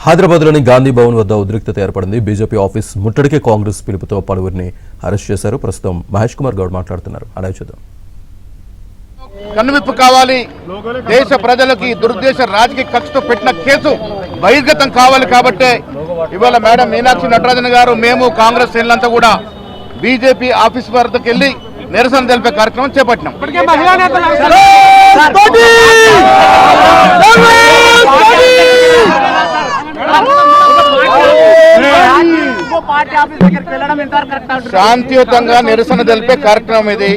హైదరాబాద్లోని గాంధీ భవన్ వద్ద ఉద్రిక్తత ఏర్పడింది. బీజేపీ ఆఫీస్ ముట్టడికి కాంగ్రెస్ పిలుపుతో పలువురిని అరెస్ట్ చేశారు. ప్రస్తుతం మహేష్ కుమార్ గౌడ్ మాట్లాడుతున్నారు. అలా చూద్దాం. కన్నువిప్పు కావాలి, దేశ ప్రజలకి దురుద్దేశ రాజకీయ కక్షతో పెట్టిన కేసు బహిర్గతం కావాలి. కాబట్టే ఇవాళ మేడం మీనాక్షి నటరాజన్ గారు, మేము కాంగ్రెస్ శ్రేణులంతా కూడా బీజేపీ ఆఫీస్ వద్దకు వెళ్లి నిరసన తెలిపే కార్యక్రమం చేపట్టినాం. శాంతియుతంగా నిరసన తెలిపే కార్యక్రమం ఇది.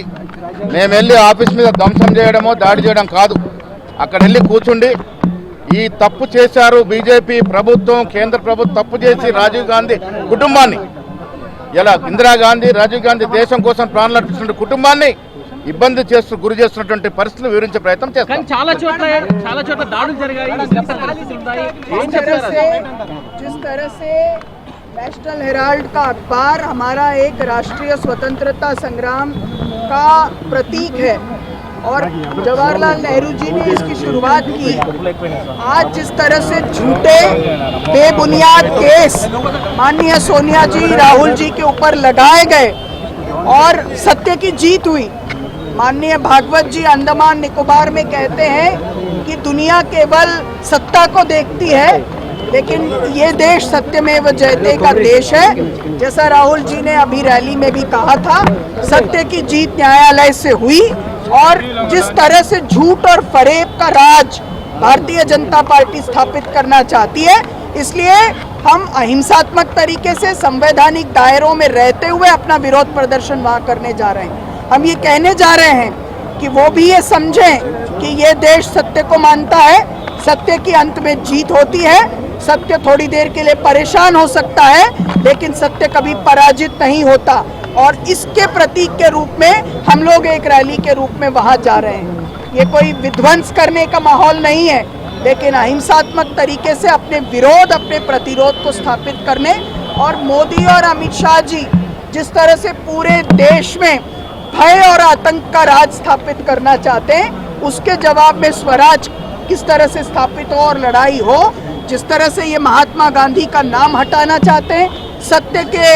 మేము వెళ్ళి ఆఫీస్ మీద ధ్వంసం చేయడమో దాడి చేయడం కాదు. అక్కడ వెళ్ళి కూర్చుండి ఈ తప్పు చేశారు బీజేపీ ప్రభుత్వం, కేంద్ర ప్రభుత్వం తప్పు చేసి రాజీవ్ గాంధీ కుటుంబాన్ని, ఇలా ఇందిరాగాంధీ, రాజీవ్ గాంధీ దేశం కోసం ప్రాణాలు అర్పిస్తున్న కుటుంబాన్ని ఇబ్బంది చేస్తూ గురి చేస్తున్నటువంటి పరిస్థితులు వివరించే ప్రయత్నం చేస్తాం. नेशनल हेराल्ड का अखबार हमारा एक राष्ट्रीय स्वतंत्रता संग्राम का प्रतीक है और जवाहरलाल नेहरू जी ने इसकी शुरुआत की। आज जिस तरह से झूठे बेबुनियाद केस माननीय सोनिया जी, राहुल जी के ऊपर लगाए गए और सत्य की जीत हुई। माननीय भागवत जी अंडमान निकोबार में कहते हैं कि दुनिया केवल सत्ता को देखती है, लेकिन ये देश सत्यमेव जयते का देश है। जैसा राहुल जी ने अभी रैली में भी कहा था, सत्य की जीत न्यायालय से हुई और जिस तरह से झूठ और फरेब का राज भारतीय जनता पार्टी स्थापित करना चाहती है, इसलिए हम अहिंसात्मक तरीके से संवैधानिक दायरों में रहते हुए अपना विरोध प्रदर्शन वहाँ करने जा रहे हैं। हम ये कहने जा रहे हैं कि वो भी ये समझें कि ये देश सत्य को मानता है, सत्य की अंत में जीत होती है। सत्य थोड़ी देर के लिए परेशान हो सकता है, लेकिन सत्य कभी पराजित नहीं होता और इसके प्रतीक के रूप में हम लोग एक रैली के रूप में वहां जा रहे हैं। ये कोई विध्वंस करने का माहौल नहीं है, लेकिन अहिंसात्मक तरीके से अपने विरोध, अपने प्रतिरोध को स्थापित करने और मोदी और अमित शाह जी जिस तरह से पूरे देश में भय और आतंक का राज स्थापित करना चाहते हैं, उसके जवाब में स्वराज किस तरह से स्थापित हो और लड़ाई हो। जिस तरह से ये महात्मा गांधी का नाम हटाना चाहते हैं, सत्य के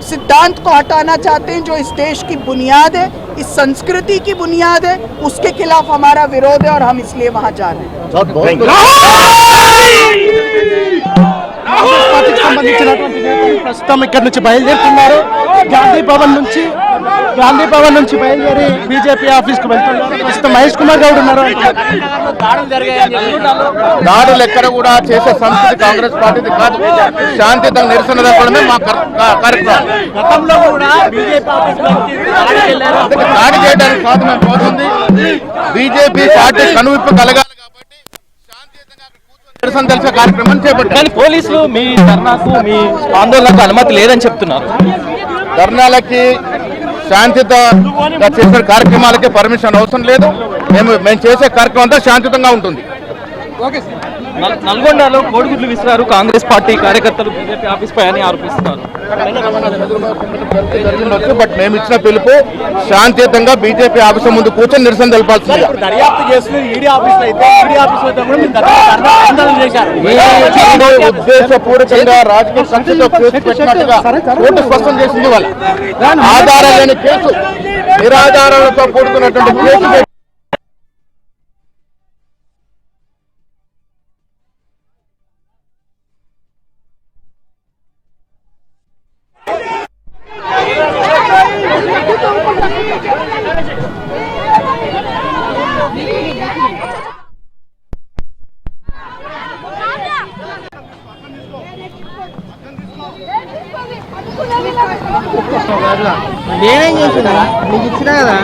सिद्धांत को हटाना चाहते हैं, जो इस देश की बुनियाद है, इस संस्कृति की बुनियाद है, उसके खिलाफ हमारा विरोध है और हम इसलिए वहां जा रहे हैं। ప్రస్తుతం ఇక్కడ నుంచి బయలుదేరుతున్నారు. గాంధీ భవన్ నుంచి బయలుదేరి బీజేపీ ఆఫీస్ కు వెళ్తున్నారు. ప్రస్తుతం మహేష్ కుమార్ గౌడ్ ఉన్నారు. దాడులు ఎక్కడ కూడా చేసే సంస్కృతి కాంగ్రెస్ పార్టీది కాదు. శాంతియుతంగా నిరసన తెలపడమే మా కార్యక్రమం. గతంలో కూడా బీజేపీ ఆఫీస్ దాడి చేయడానికి కాదు మేము పోతుంది. బీజేపీ పార్టీ కనువిప్పు కలగాలి కాబట్టి శాంతియుతంగా నిరసన తెలిసే కార్యక్రమం చేపట్టారు. పోలీసులు మీ ధర్నాకు, మీ ఆందోళనకు అనుమతి లేదని చెప్తున్నారు. ధర్నాలకి, శాంతియుతంగా చేసే కార్యక్రమాలకి పర్మిషన్ అవసరం లేదు. మేము చేసే కార్యక్రమం అంతా శాంతియుతంగా ఉంటుంది. నల్గొండలో కోడిగుడ్లు విసిరారు కాంగ్రెస్ పార్టీ కార్యకర్తలు బీజేపీ ఆఫీస్ పై అని ఆరోపిస్తున్నారు. బట్ మేము ఇచ్చిన పిలుపు శాంతియుతంగా బీజేపీ ఆఫీస్ ముందు కూర్చొని నిరసన తెలపాల్సింది. ఉద్దేశపూర్వకంగా రాజకీయ సంస్థతో కేసు పెట్టినట్టుగా కోర్టు స్పష్టం చేసింది. వాళ్ళ ఆధారం లేని కేసు, నిరాధారాలతో కూడుకున్నటువంటి కేసు నేనేం చేసినా నీకు ఇచ్చినా కదా